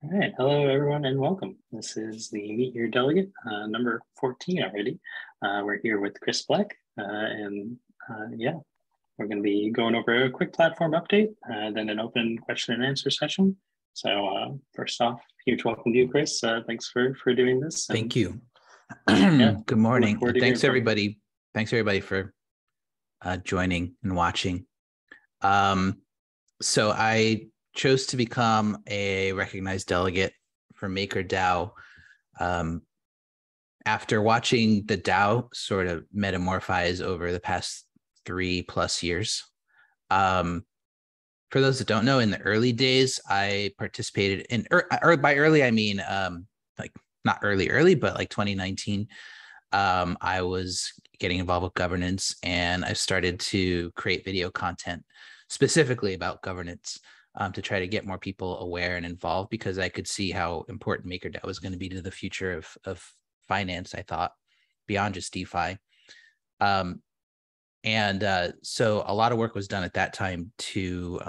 All right, hello everyone and welcome. This is the Meet Your Delegate, number 14 already. We're here with Chris Blec, and we're going to be going over a quick platform update, then an open question and answer session. So first off, huge welcome to you, Chris. Thanks for doing this. Thank you. Yeah, Good morning. Thanks everybody. Thanks everybody for joining and watching. So I chose to become a recognized delegate for MakerDAO after watching the DAO sort of metamorphose over the past 3+ years. For those that don't know, in the early days, I participated in, by early, I mean, like not early, but like 2019, I was getting involved with governance and I started to create video content specifically about governance to try to get more people aware and involved, because I could see how important MakerDAO was going to be to the future of finance, I thought, beyond just DeFi. So a lot of work was done at that time to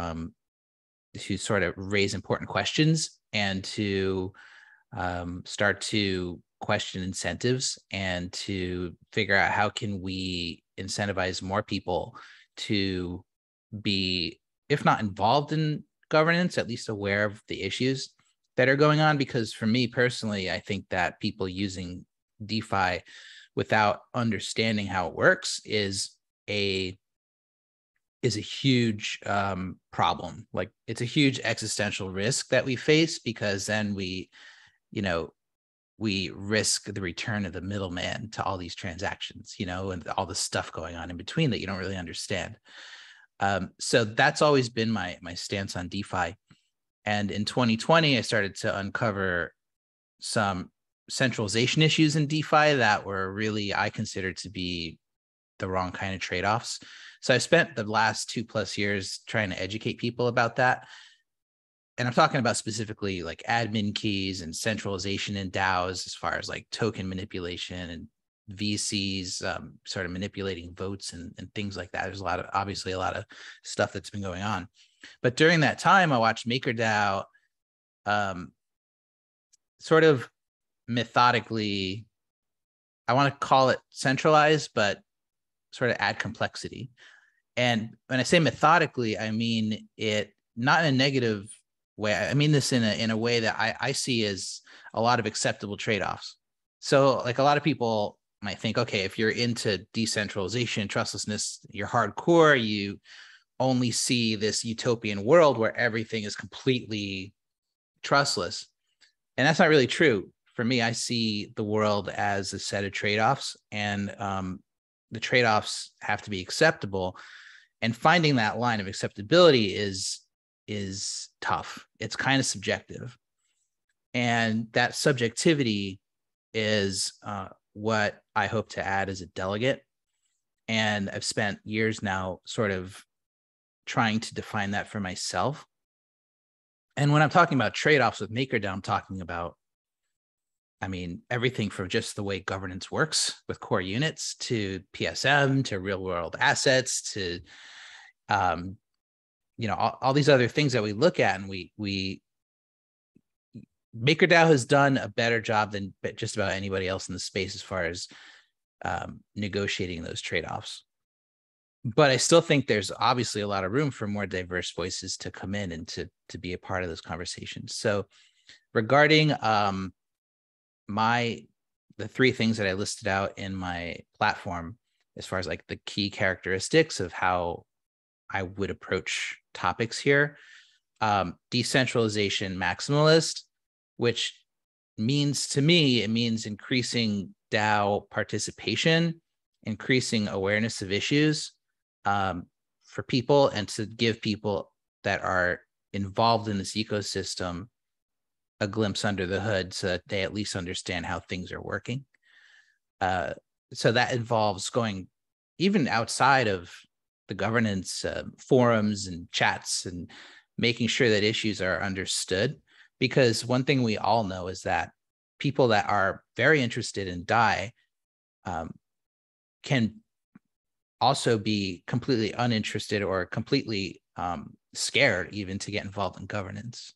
sort of raise important questions and to start to question incentives and to figure out how can we incentivize more people to be, if not involved in governance, at least aware of the issues that are going on. Because for me personally, I think that people using DeFi without understanding how it works is a huge problem. Like, it's a huge existential risk that we face, because then we risk the return of the middleman to all these transactions, and all the stuff going on in between that you don't really understand. So that's always been my stance on DeFi. And in 2020, I started to uncover some centralization issues in DeFi that were really, I considered to be the wrong kind of trade-offs. So I spent the last 2+ years trying to educate people about that. And I'm talking about specifically like admin keys and centralization in DAOs, as far as like token manipulation and VCs sort of manipulating votes and things like that. There's obviously a lot of stuff that's been going on. But during that time, I watched MakerDAO sort of methodically, I want to call it centralized, but sort of add complexity. And when I say methodically, I mean it not in a negative way. I mean this in a way that I see as a lot of acceptable trade-offs. So like, a lot of people might think, okay, if you're into decentralization, trustlessness, you're hardcore, you only see this utopian world where everything is completely trustless. And that's not really true. For me, I see the world as a set of trade-offs, and the trade-offs have to be acceptable. And finding that line of acceptability is tough. It's kind of subjective. And that subjectivity is what I hope to add as a delegate. And I've spent years now sort of trying to define that for myself. And when I'm talking about trade-offs with MakerDAO, I'm talking about, I mean, everything from just the way governance works with core units to PSM to real world assets to, all these other things that we look at. And MakerDAO has done a better job than just about anybody else in the space as far as negotiating those trade-offs. But I still think there's obviously a lot of room for more diverse voices to come in and to be a part of those conversations. So regarding the 3 things that I listed out in my platform, as far as like the key characteristics of how I would approach topics here, decentralization maximalist, which means, to me, it means increasing DAO participation, increasing awareness of issues for people, and to give people that are involved in this ecosystem a glimpse under the hood so that they at least understand how things are working. So that involves going even outside of the governance forums and chats and making sure that issues are understood. Because one thing we all know is that people that are very interested in DAI can also be completely uninterested or completely scared even to get involved in governance.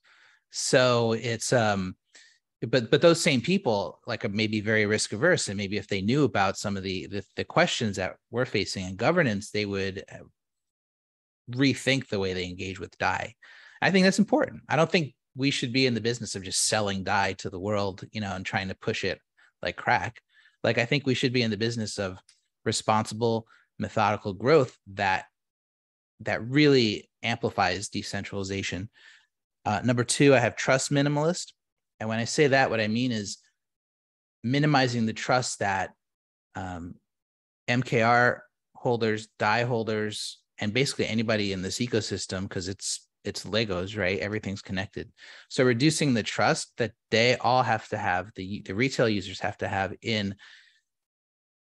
So it's but those same people like may be very risk averse, and maybe if they knew about some of the questions that we're facing in governance, they would rethink the way they engage with DAI. I think that's important. I don't think we should be in the business of just selling DAI to the world, and trying to push it like crack. Like, I think we should be in the business of responsible, methodical growth that really amplifies decentralization. Number two, I have trust minimalist. And when I say that, what I mean is minimizing the trust that MKR holders, DAI holders, and basically anybody in this ecosystem, because it's Legos, right? Everything's connected. So reducing the trust that they all have to have, the retail users have to have in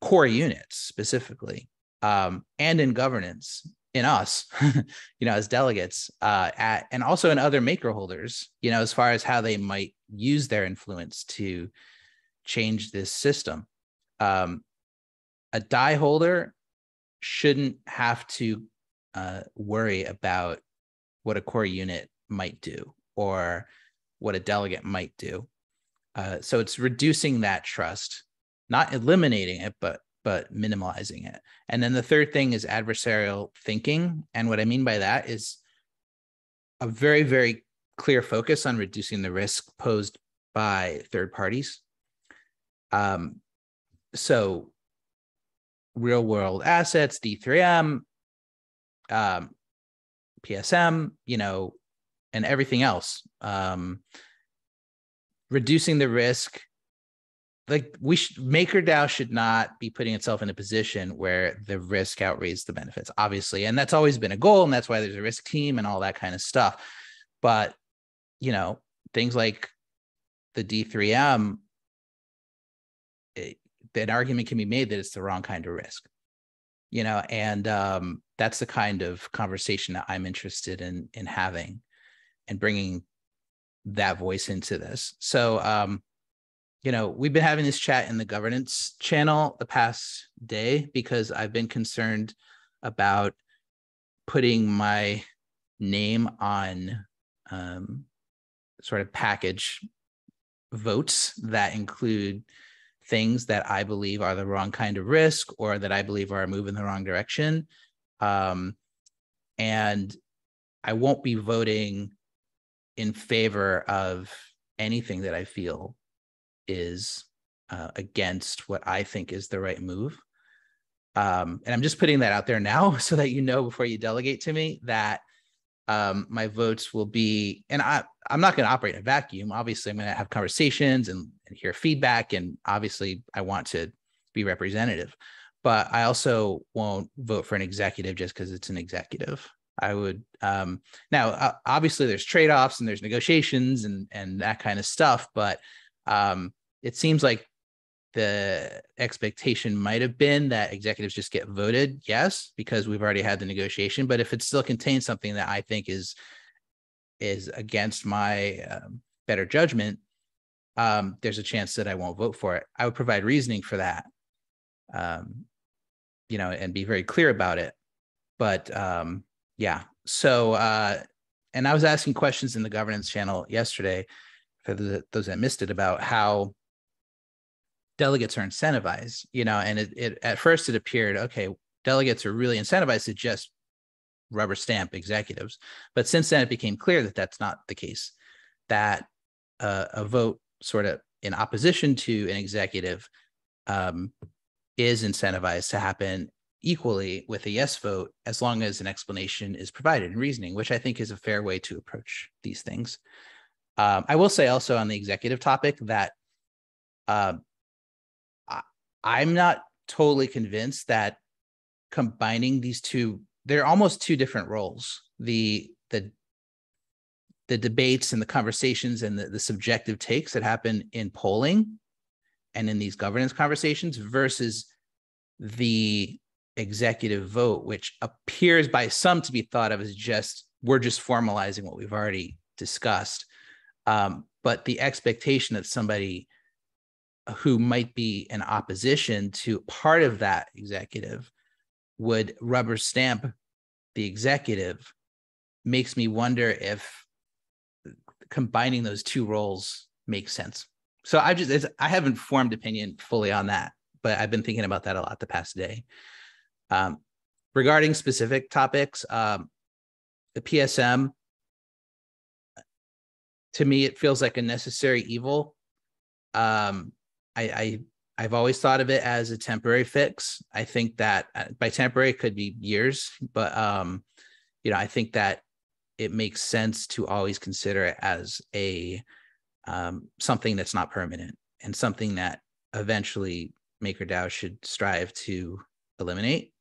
core units specifically, and in governance, in us, as delegates, and also in other maker holders, as far as how they might use their influence to change this system. A DAI holder shouldn't have to worry about what a core unit might do or what a delegate might do. So it's reducing that trust, not eliminating it, but minimalizing it. And then the third thing is adversarial thinking. And what I mean by that is a very, very clear focus on reducing the risk posed by third parties. So real world assets, D3M, PSM, and everything else. Reducing the risk. Like, MakerDAO should not be putting itself in a position where the risk outweighs the benefits, obviously. And that's always been a goal. And that's why there's a risk team and all that kind of stuff. But, things like the D3M, an argument can be made that it's the wrong kind of risk, and that's the kind of conversation that I'm interested in having and bringing that voice into this. So, we've been having this chat in the governance channel the past day because I've been concerned about putting my name on sort of package votes that include things that I believe are the wrong kind of risk or that I believe are a move in the wrong direction. And I won't be voting in favor of anything that I feel is against what I think is the right move. And I'm just putting that out there now so that before you delegate to me that my votes will be, and I'm not going to operate in a vacuum. Obviously, I'm going to have conversations and hear feedback. And obviously, I want to be representative. But I also won't vote for an executive just because it's an executive. I would now, obviously, there's trade-offs and there's negotiations and that kind of stuff. But it seems like the expectation might have been that executives just get voted, yes, because we've already had the negotiation. But if it still contains something that I think is against my better judgment, there's a chance that I won't vote for it. I would provide reasoning for that, and be very clear about it. But yeah, so and I was asking questions in the governance channel yesterday for those that missed it about how delegates are incentivized, and it at first it appeared, okay, delegates are really incentivized to just rubber stamp executives. But since then, it became clear that that's not the case, that a vote sort of in opposition to an executive is incentivized to happen equally with a yes vote, as long as an explanation is provided and reasoning, which I think is a fair way to approach these things. I will say also on the executive topic that I'm not totally convinced that combining these two, they're almost two different roles. The debates and the conversations and the subjective takes that happen in polling and in these governance conversations versus the executive vote, which appears by some to be thought of as we're just formalizing what we've already discussed. But the expectation that somebody who might be in opposition to part of that executive would rubber stamp the executive makes me wonder if combining those two roles makes sense. So I haven't formed opinion fully on that, but I've been thinking about that a lot the past day. Regarding specific topics, the PSM, to me, it feels like a necessary evil. I've always thought of it as a temporary fix. I think that by temporary it could be years, but I think that it makes sense to always consider it as a something that's not permanent and something that eventually MakerDAO should strive to eliminate.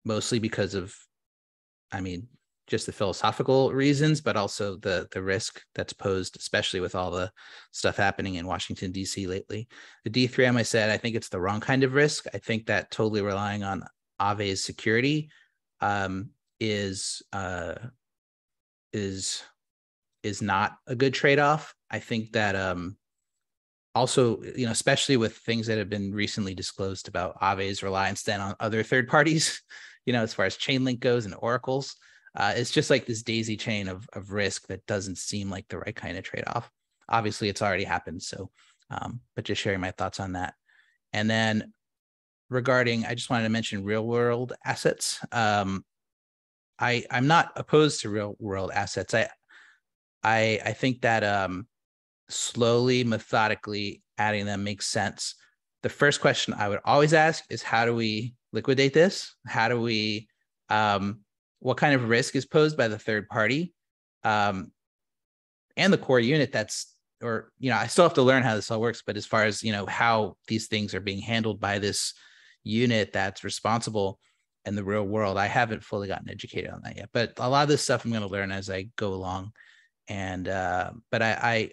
Mostly because of, just the philosophical reasons, but also the risk that's posed, especially with all the stuff happening in Washington, D.C. lately. The D3M, I said, I think it's the wrong kind of risk. I think that totally relying on Aave's security is not a good trade-off. I think that also, especially with things that have been recently disclosed about Aave's reliance then on other third parties, as far as Chainlink goes and oracles, it's just like this daisy chain of risk that doesn't seem like the right kind of trade-off. Obviously, it's already happened. So, but just sharing my thoughts on that. And then regarding, I just wanted to mention real world assets. I'm not opposed to real world assets. I think that slowly, methodically adding them makes sense. The first question I would always ask is, how do we liquidate this? How do we, what kind of risk is posed by the third party and the core unit I still have to learn how this all works, but as far as, how these things are being handled by this unit that's responsible in the real world, I haven't fully gotten educated on that yet, but a lot of this stuff I'm going to learn as I go along. And, but I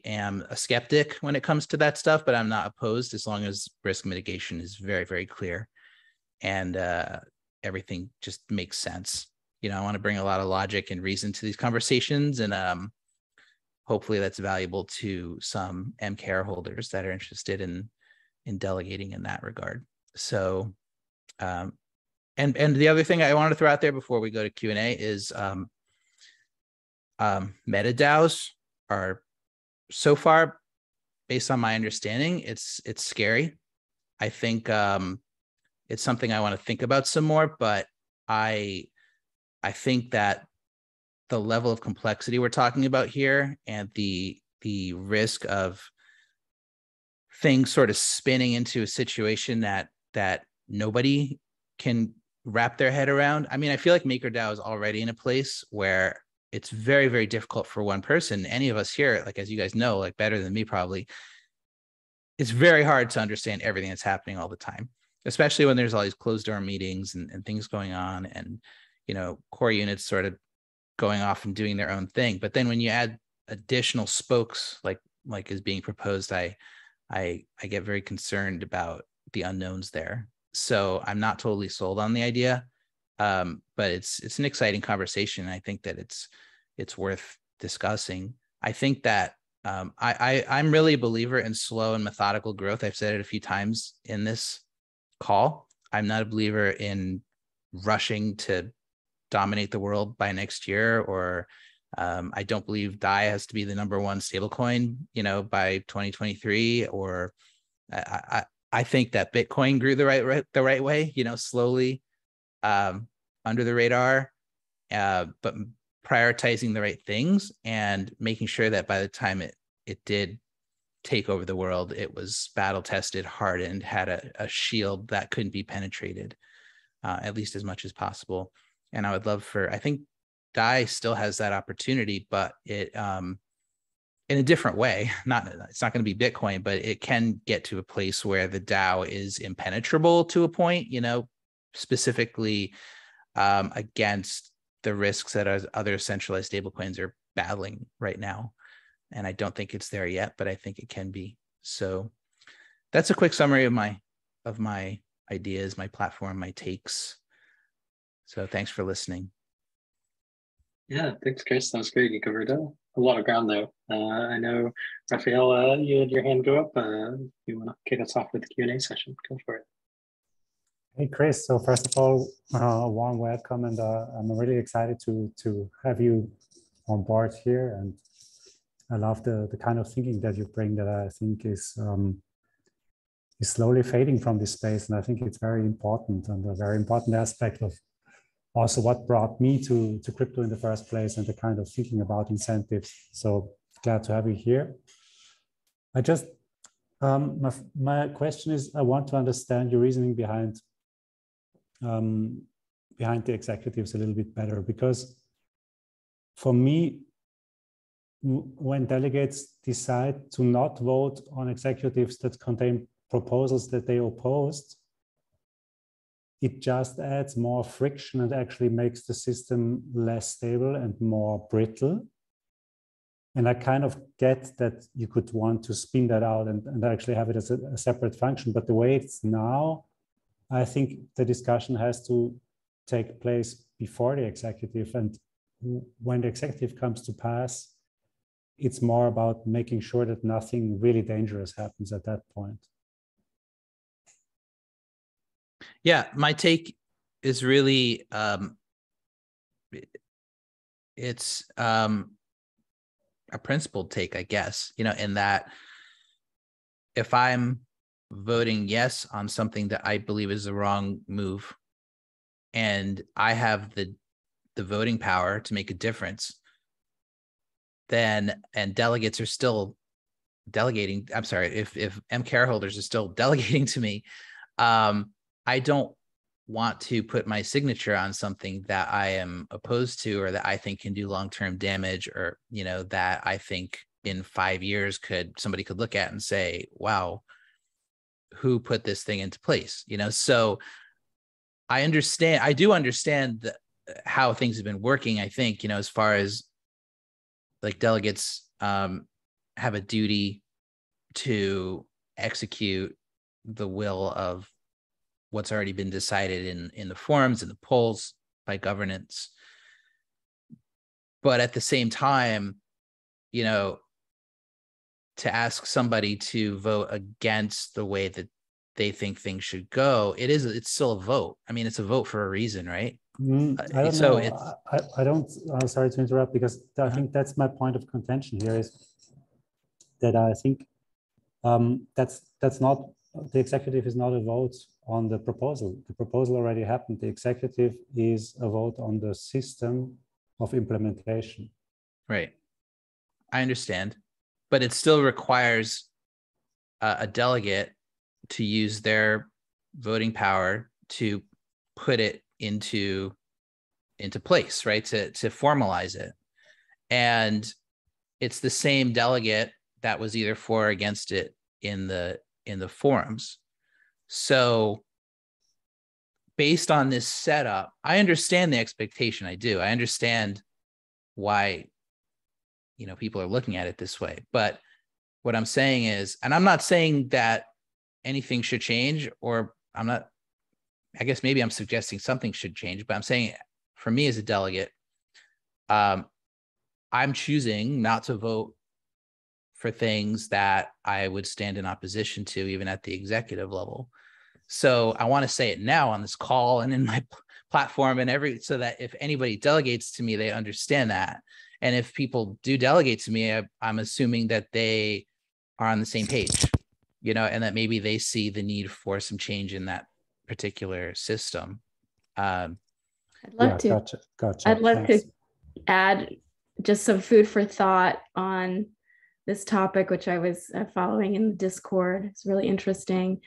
am a skeptic when it comes to that stuff, but I'm not opposed as long as risk mitigation is very, very clear. And, everything just makes sense. I want to bring a lot of logic and reason to these conversations, and hopefully that's valuable to some MKR holders that are interested in delegating in that regard. So, and the other thing I wanted to throw out there before we go to Q&A is MetaDAOs are, so far, based on my understanding, it's scary. I think it's something I want to think about some more, but I think that the level of complexity we're talking about here and the risk of things sort of spinning into a situation that nobody can wrap their head around. I feel like MakerDAO is already in a place where it's very, very difficult for one person. Any of us here, like, as you guys know, like better than me probably, it's very hard to understand everything that's happening all the time, especially when there's all these closed door meetings and things going on, and, core units sort of going off and doing their own thing. But then when you add additional spokes, like is being proposed, I get very concerned about the unknowns there. So I'm not totally sold on the idea, but it's an exciting conversation. I think that it's worth discussing. I think that I'm really a believer in slow and methodical growth. I've said it a few times in this call. I'm not a believer in rushing to dominate the world by next year, or I don't believe DAI has to be the #1 stablecoin, by 2023. Or I think that Bitcoin grew the right way, slowly, under the radar, but prioritizing the right things and making sure that by the time it did take over the world, it was battle tested, hardened, had a shield that couldn't be penetrated, at least as much as possible. And I would love I think DAI still has that opportunity, but it in a different way. It's not going to be Bitcoin, but it can get to a place where the DAO is impenetrable to a point, specifically against the risks that other centralized stablecoins are battling right now. And I don't think it's there yet, but I think it can be. So that's a quick summary of my ideas, my platform, my takes. So thanks for listening. Yeah, thanks, Chris. That was great. You covered a lot of ground, though. I know, Raphael, you had your hand go up. You want to kick us off with the Q&A session? Go for it. Hey, Chris. So first of all, warm welcome, and I'm really excited to have you on board here. And I love the kind of thinking that you bring that I think is slowly fading from this space. And I think it's very important and a very important aspect of also what brought me to crypto in the first place and the kind of thinking about incentives. So glad to have you here. I just, my question is, I want to understand your reasoning behind the executives a little bit better, because for me, when delegates decide to not vote on executives that contain proposals that they opposed, it just adds more friction and actually makes the system less stable and more brittle. And I kind of get that you could want to spin that out and actually have it as a separate function. But the way it's now, I think the discussion has to take place before the executive. And when the executive comes to pass, it's more about making sure that nothing really dangerous happens at that point. Yeah, my take is really, it's a principled take, I guess, in that if I'm voting yes on something that I believe is the wrong move, and I have the voting power to make a difference, then, and delegates are still delegating, I'm sorry, if MCAR holders are still delegating to me, I don't want to put my signature on something that I am opposed to, or that I think can do long-term damage, or, that I think in 5 years somebody could look at and say, wow, who put this thing into place? So I do understand how things have been working. I think, as far as like delegates have a duty to execute the will of what's already been decided in the forums and the polls by governance. But at the same time, to ask somebody to vote against the way that they think things should go, it's still a vote. I mean, it's a vote for a reason, right? I don't know. I don't, I'm sorry to interrupt, because I think that's my point of contention here, is that I think that's not, the executive is not a vote on the proposal. The proposal already happened. The executive is a vote on the system of implementation. Right. I understand, but it still requires a delegate to use their voting power to put it into place, right? To formalize it. And it's the same delegate that was either for or against it in the forums. So based on this setup, I understand the expectation. I do. I understand why, people are looking at it this way. But what I'm saying is, and I'm not saying that anything should change, or I guess maybe I'm suggesting something should change, but I'm saying for me as a delegate, I'm choosing not to vote for things that I would stand in opposition to, even at the executive level. So I want to say it now on this call and in my platform and so that if anybody delegates to me, they understand that. And if people do delegate to me, I'm assuming that they are on the same page, and that maybe they see the need for some change in that particular system. I'd love to. Gotcha. I'd love to add just some food for thought on this topic, which I was following in the Discord. It's really interesting.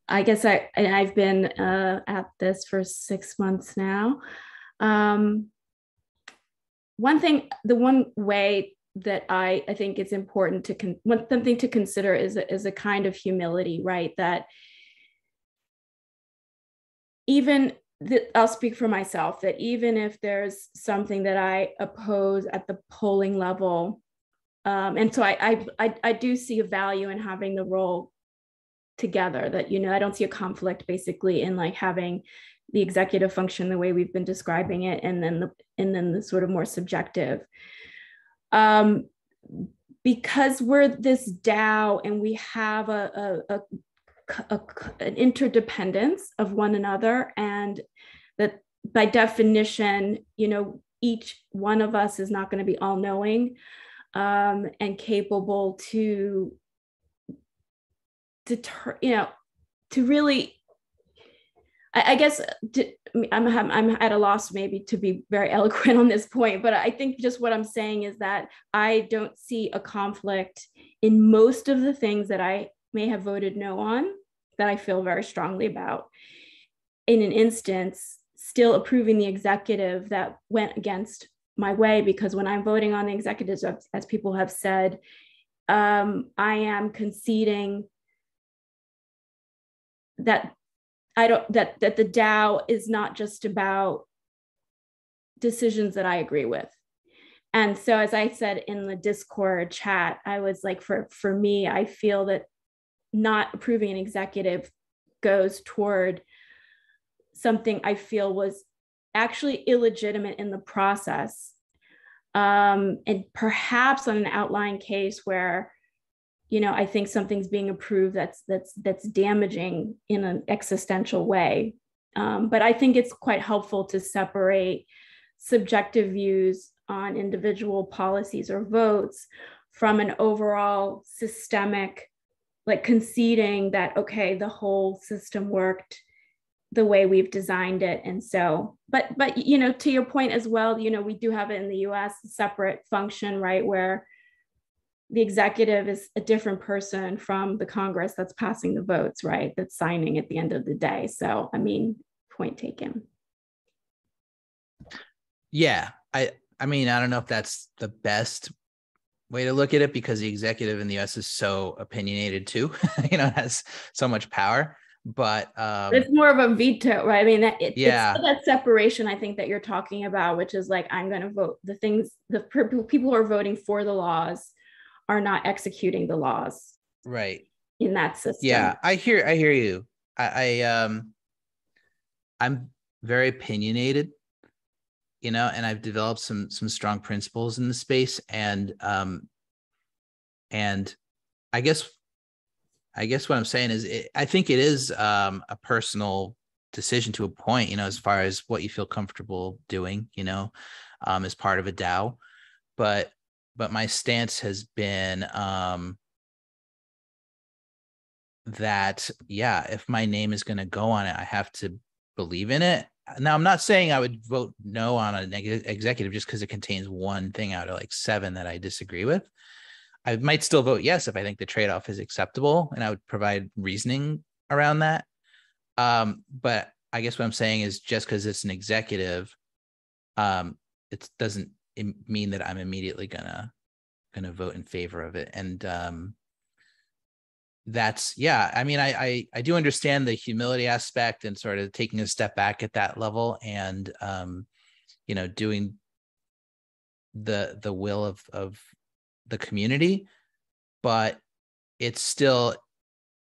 I guess I've been at this for 6 months now. The one way that I think it's important something to consider is a kind of humility, right? That I'll speak for myself, that even if there's something that I oppose at the polling level, and so I do see a value in having the role together, that, I don't see a conflict basically in like having the executive function the way we've been describing it, and then the sort of more subjective. Because we're this DAO and we have an interdependence of one another, and that by definition, each one of us is not going to be all knowing and capable to really, I guess I'm at a loss maybe to be very eloquent on this point, but I think just what I'm saying is that I don't see a conflict in most of the things that I may have voted no on that I feel very strongly about. In an instance, still approving the executive that went against my way, because when I'm voting on the executives, as people have said, I am conceding that that the DAO is not just about decisions that I agree with. And so, as I said in the Discord chat, I was like, for me, I feel that not approving an executive goes toward something I feel was actually illegitimate in the process. And perhaps on an outlying case where, I think something's being approved that's damaging in an existential way. But I think it's quite helpful to separate subjective views on individual policies or votes from an overall systemic, like conceding that, okay, the whole system worked the way we've designed it. And so, but to your point as well, we do have it in the US, a separate function, right, where the executive is a different person from the Congress that's passing the votes, right, that's signing at the end of the day. So, I mean, point taken. Yeah, I mean, I don't know if that's the best way to look at it, because the executive in the US is so opinionated too, has so much power. But it's more of a veto, right? I mean, it's that separation, I think, that you're talking about, which is like, I'm going to vote the people who are voting for the laws are not executing the laws, right, in that system. Yeah, I hear you. I'm very opinionated, and I've developed some strong principles in the space, and I guess what I'm saying is, I think it is a personal decision to a point, as far as what you feel comfortable doing, as part of a DAO. But my stance has been that, if my name is going to go on it, I have to believe in it. Now, I'm not saying I would vote no on an executive just because it contains one thing out of like 7 that I disagree with. I might still vote yes if I think the trade-off is acceptable, and I would provide reasoning around that. But I guess what I'm saying is, just because it's an executive, it doesn't mean that I'm immediately gonna vote in favor of it. And that's, I mean, I do understand the humility aspect and sort of taking a step back at that level, and doing the will of the community, but it still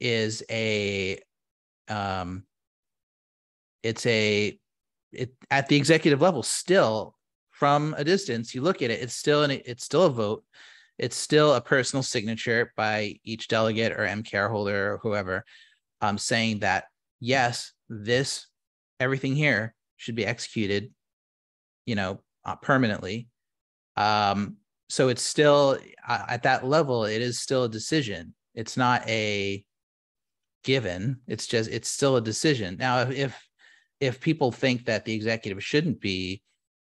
is at the executive level, still from a distance, you look at it, it's still a vote. It's still a personal signature by each delegate or MCAR holder or whoever, saying that, yes, everything here should be executed, permanently. So it's still, at that level, it is still a decision. It's not a given. It's still a decision. Now, if people think that the executive shouldn't be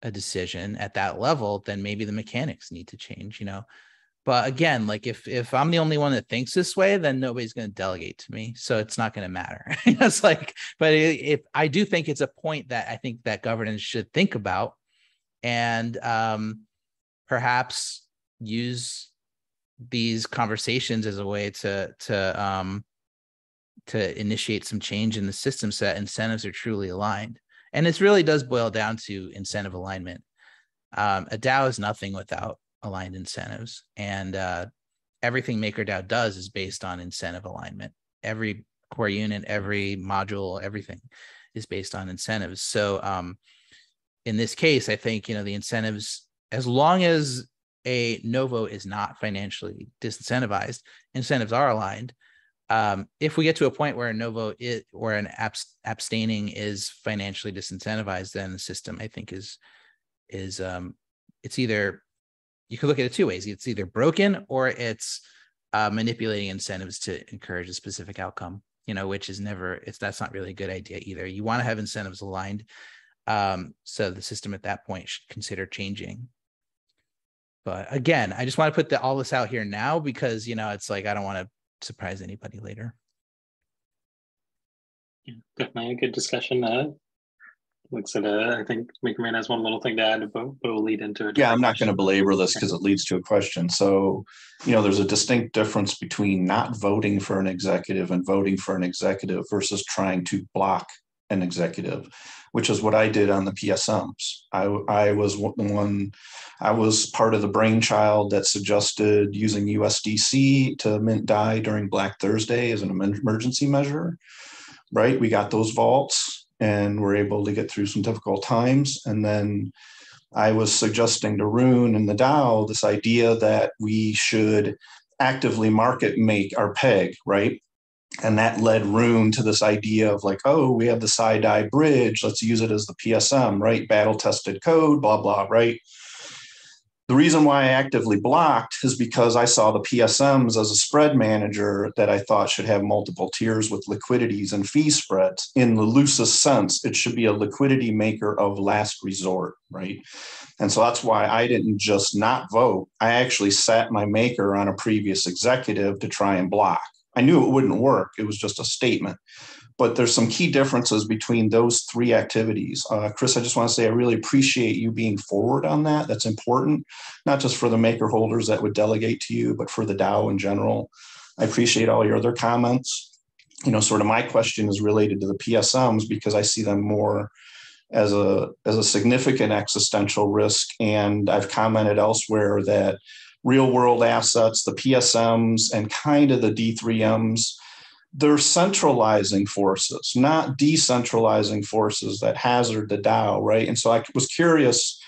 a decision at that level, then maybe the mechanics need to change, But again, like if I'm the only one that thinks this way, then nobody's going to delegate to me. So it's not going to matter. It's like, but if I do think it's a point that I think that governance should think about, and perhaps use these conversations as a way to initiate some change in the system so that incentives are truly aligned. And this really does boil down to incentive alignment. A DAO is nothing without aligned incentives, and everything MakerDAO does is based on incentive alignment. Every core unit, every module, everything is based on incentives. So in this case, I think, the incentives, as long as a no vote is not financially disincentivized, incentives are aligned. If we get to a point where a no vote or an abstaining is financially disincentivized, then the system, I think, is is it's either, you could look at it two ways. It's either broken or it's manipulating incentives to encourage a specific outcome, which is that's not really a good idea either. You want to have incentives aligned. So the system at that point should consider changing. But again, I just want to put all this out here now because, it's like, I don't want to surprise anybody later. Yeah, definitely a good discussion. Looks at I think MakerMan has one little thing to add, but we'll lead into it. Yeah, I'm not going to belabor this because it leads to a question. So, there's a distinct difference between not voting for an executive and voting for an executive versus trying to block an executive, which is what I did on the PSMs. I was part of the brainchild that suggested using USDC to mint DAI during Black Thursday as an emergency measure, right? We got those vaults and we're able to get through some difficult times. And then I was suggesting to Rune and the DAO this idea that we should actively market make our peg, right? And that led Rune to this idea of like, oh, we have the side-eye bridge. Let's use it as the PSM, right? Battle-tested code, blah, blah, right? The reason why I actively blocked is because I saw the PSMs as a spread manager that I thought should have multiple tiers with liquidities and fee spreads. In the loosest sense, it should be a liquidity maker of last resort, right? And so that's why I didn't just not vote. I actually sat my maker on a previous executive to try and block. I knew it wouldn't work. It was just a statement. But there's some key differences between those three activities. Chris, I just want to say I really appreciate you being forward on that. That's important, not just for the maker holders that would delegate to you, but for the DAO in general. I appreciate all your other comments. Sort of my question is related to the PSMs because I see them more as a significant existential risk. And I've commented elsewhere that real world assets, the PSMs, and kind of the D3Ms, they're centralizing forces, not decentralizing forces that hazard the DAO, right? And so I was curious,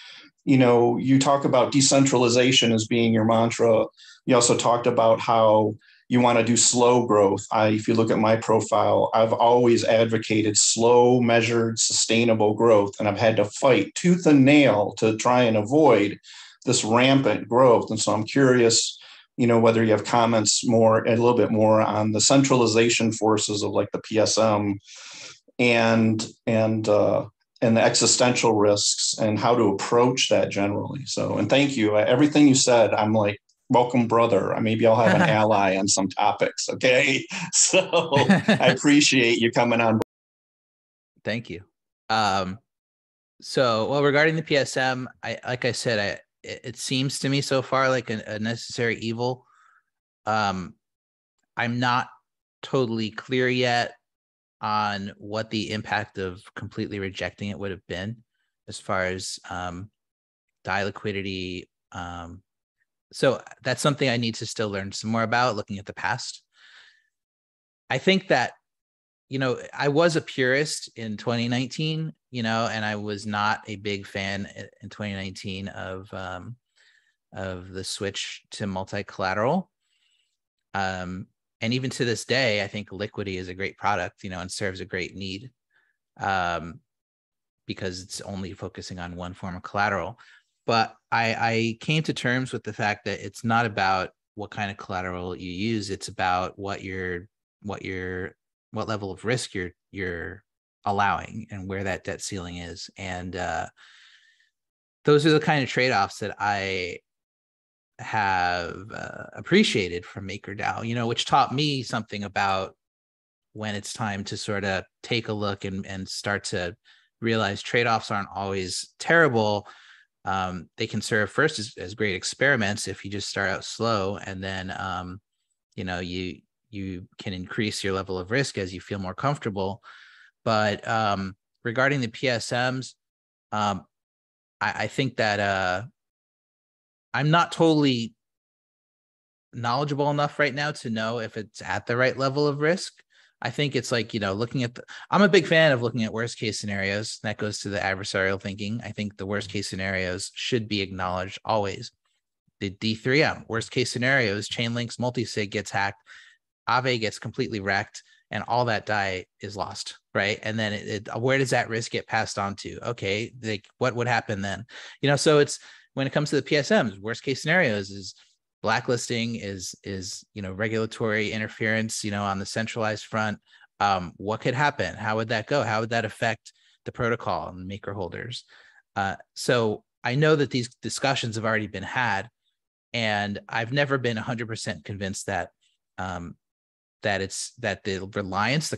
you talk about decentralization as being your mantra. You also talked about how you want to do slow growth. If you look at my profile, I've always advocated slow, measured, sustainable growth, and I've had to fight tooth and nail to try and avoid this rampant growth. And so I'm curious, whether you have comments a little bit more on the centralization forces of like the PSM and the existential risks and how to approach that generally. So, and thank you. Everything you said, I'm like, welcome, brother. Maybe I'll have an ally on some topics. Okay. So I appreciate you coming on. Thank you. So, regarding the PSM, like I said, it seems to me so far like a necessary evil. I'm not totally clear yet on what the impact of completely rejecting it would have been as far as DAI liquidity. So that's something I need to still learn some more about, looking at the past. I think that, I was a purist in 2019, and I was not a big fan in 2019 of the switch to multi-collateral. And even to this day, I think Liquidity is a great product, and serves a great need because it's only focusing on one form of collateral. But I came to terms with the fact that it's not about what kind of collateral you use. It's about what level of risk you're allowing and where that debt ceiling is. And those are the kind of trade-offs that I have appreciated from MakerDAO, which taught me something about when it's time to sort of take a look and start to realize trade-offs aren't always terrible. They can serve first as great experiments if you just start out slow, and then you can increase your level of risk as you feel more comfortable. But regarding the PSMs, I think that I'm not totally knowledgeable enough right now to know if it's at the right level of risk. I think it's like, looking at I'm a big fan of looking at worst case scenarios. That goes to the adversarial thinking. I think the worst case scenarios should be acknowledged always. The D3M, worst case scenarios, Chainlink's multisig gets hacked, Aave gets completely wrecked, and all that DAI is lost, right? And then where does that risk get passed on to? Okay, like what would happen then? So it's, when it comes to the PSMs, worst case scenarios is blacklisting, is regulatory interference, on the centralized front. What could happen? How would that go? How would that affect the protocol and the maker holders? So I know that these discussions have already been had, and I've never been 100% convinced that the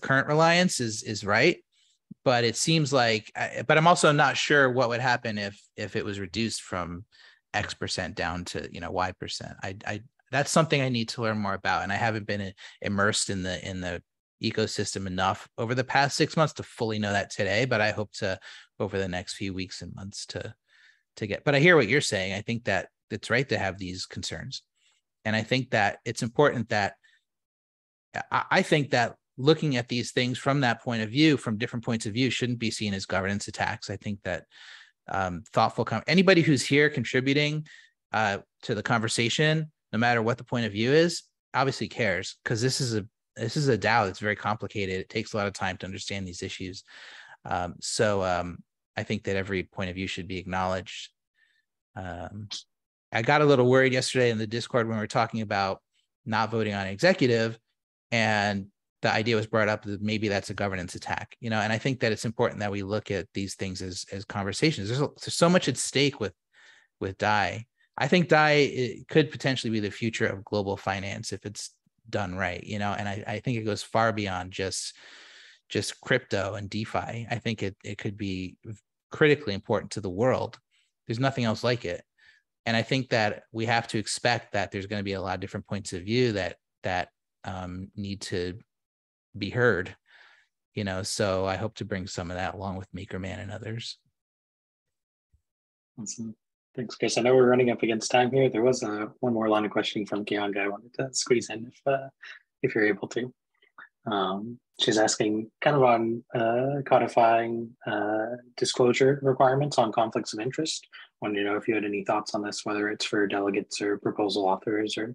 current reliance is right. But it seems like, but I'm also not sure what would happen if it was reduced from X% down to Y%. That's something I need to learn more about, and I haven't been immersed in the ecosystem enough over the past 6 months to fully know that today. But I hope to, over the next few weeks and months, to get. But I hear what you're saying. I think that it's right to have these concerns, and I think that it's important that I think that looking at these things from that point of view, from different points of view, shouldn't be seen as governance attacks. I think that anybody who's here contributing to the conversation, no matter what the point of view is, obviously cares, because this is a DAO that's very complicated. It takes a lot of time to understand these issues. So I think that every point of view should be acknowledged. I got a little worried yesterday in the Discord when we were talking about not voting on executive, and the idea was brought up that maybe that's a governance attack, and I think that it's important that we look at these things as conversations. There's so much at stake with DAI. I think DAI could potentially be the future of global finance if it's done right, and I think it goes far beyond just crypto and DeFi. I think it could be critically important to the world. There's nothing else like it. And I think that we have to expect that there's going to be a lot of different points of view that need to be heard, so I hope to bring some of that along with MakerMan and others. Awesome. Thanks, Chris. I know we're running up against time here. There was one more line of questioning from Kianga I wanted to squeeze in if you're able to. She's asking kind of on codifying disclosure requirements on conflicts of interest. Wanted to know if you had any thoughts on this, whether it's for delegates or proposal authors, or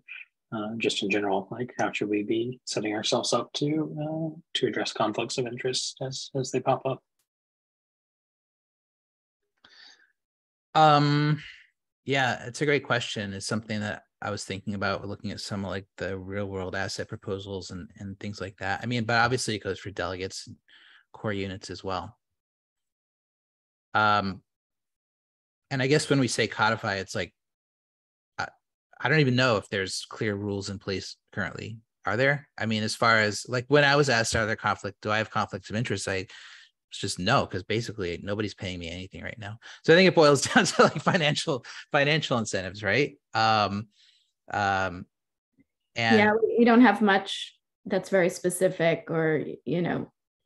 just in general, like how should we be setting ourselves up to address conflicts of interest as they pop up? Yeah, it's a great question. It's something that I was thinking about looking at some like the real world asset proposals and things like that. I mean, but obviously it goes for delegates and core units as well. And I guess when we say codify, it's like, I don't even know if there's clear rules in place currently. Are there? I mean, as far as like when I was asked, are there do I have conflicts of interest? It's just no, because basically nobody's paying me anything right now. So I think it boils down to like financial incentives, right? And yeah, we don't have much that's very specific, or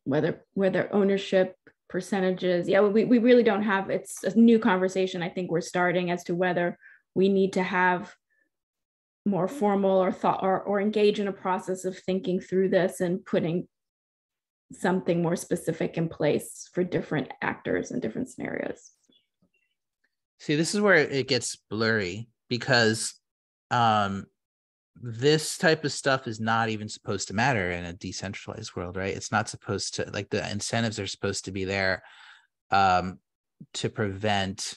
whether ownership percentages. Yeah, we really don't have. It's a new conversation I think we're starting as to whether we need to have more formal or thought or engage in a process of thinking through this and putting something more specific in place for different actors and different scenarios. See, this is where it gets blurry, because this type of stuff is not even supposed to matter in a decentralized world, right? It's not supposed to, like, the incentives are supposed to be there to prevent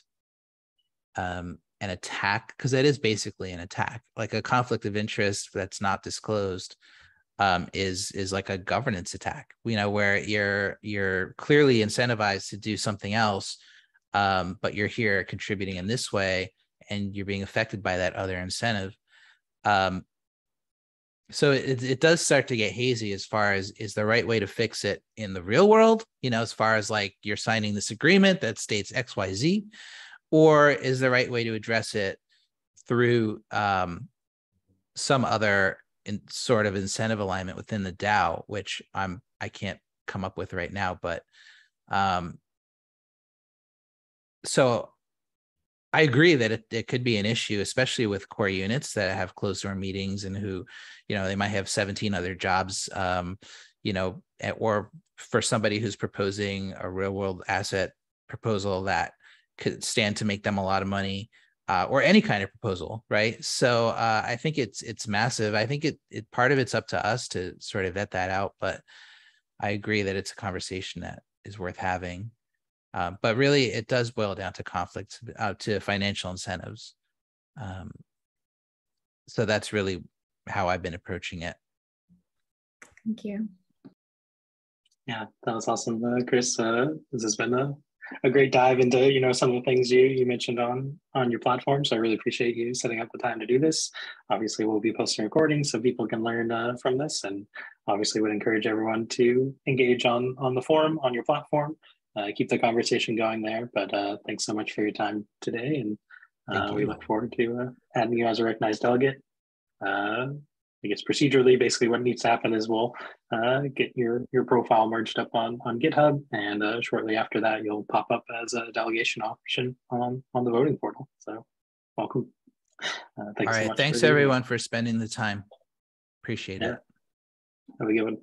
an attack, because it is basically an attack. Like a conflict of interest that's not disclosed is like a governance attack, where you're clearly incentivized to do something else, but you're here contributing in this way and you're being affected by that other incentive. So it does start to get hazy as far as, is the right way to fix it in the real world, as far as like you're signing this agreement that states XYZ, or is the right way to address it through some other sort of incentive alignment within the DAO, which I can't come up with right now. But so I agree that it could be an issue, especially with core units that have closed door meetings and who, they might have 17 other jobs, or for somebody who's proposing a real world asset proposal that could stand to make them a lot of money. or any kind of proposal, right? So I think it's massive. I think it part of it's up to us to sort of vet that out, but I agree that it's a conversation that is worth having. But really, it does boil down to conflicts, to financial incentives. So that's really how I've been approaching it. Thank you. Yeah, that was awesome, Chris. This has been a great dive into some of the things you mentioned on your platform. So I really appreciate you setting up the time to do this. Obviously, we'll be posting recordings so people can learn from this, and obviously would encourage everyone to engage on the forum on your platform. Keep the conversation going there. But thanks so much for your time today, and we look forward to adding you as a recognized delegate. I guess procedurally, basically what needs to happen is we'll get your profile merged up on GitHub, and shortly after that, you'll pop up as a delegation option on the voting portal. So welcome. Thanks All right. so much. Thanks everyone for spending the time. Appreciate it. Have a good one.